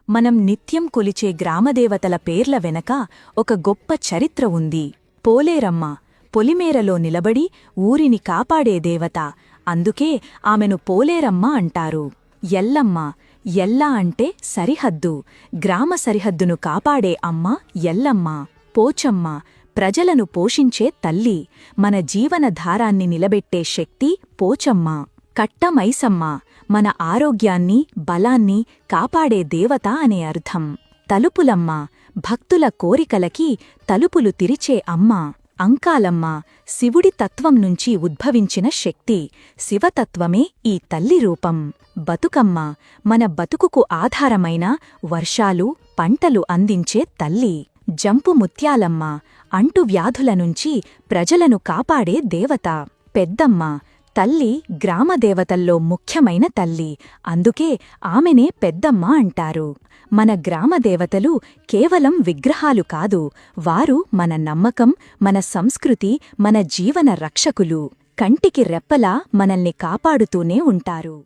మనం నిత్యం కొలిచే గ్రామదేవతల పేర్ల వెనక ఒక గొప్ప చరిత్ర ఉంది. పోలేరమ్మ పొలిమేరలో నిలబడి ఊరిని కాపాడే దేవత. అందుకే ఆమెను పోలేరమ్మ అంటారు. ఎల్లమ్మ ఎల్ల అంటే సరిహద్దు. గ్రామ సరిహద్దును కాపాడే అమ్మ ఎల్లమ్మ. పోచమ్మ ప్రజలను పోషించే తల్లి. మన జీవనధారాన్ని నిలబెట్టే శక్తి పోచమ్మ. కట్టమైసమ్మ మన ఆరోగ్యాన్ని బలాన్ని కాపాడే దేవత అనే అర్థం. తలుపులమ్మ భక్తుల కోరికలకి తలుపులు తిరిచే అమ్మ. అంకాలమ్మ శివుడి తత్వం నుంచి ఉద్భవించిన శక్తి. శివతత్వమే ఈ తల్లి రూపం. బతుకమ్మ మన బతుకుకు ఆధారమైన వర్షాలు పంటలు అందించే తల్లి. జంపు ముత్యాలమ్మ అంటువ్యాధుల నుంచి ప్రజలను కాపాడే దేవత. పెద్దమ్మ తల్లి గ్రామదేవతల్లో ముఖ్యమైన తల్లి. అందుకే ఆమెనే పెద్దమ్మ అంటారు. మన గ్రామదేవతలు కేవలం విగ్రహాలు కాదు, వారు మన నమ్మకం, మన సంస్కృతి, మన జీవన రక్షకులు. కంటికి రెప్పలా మనల్ని కాపాడుతూనే ఉంటారు.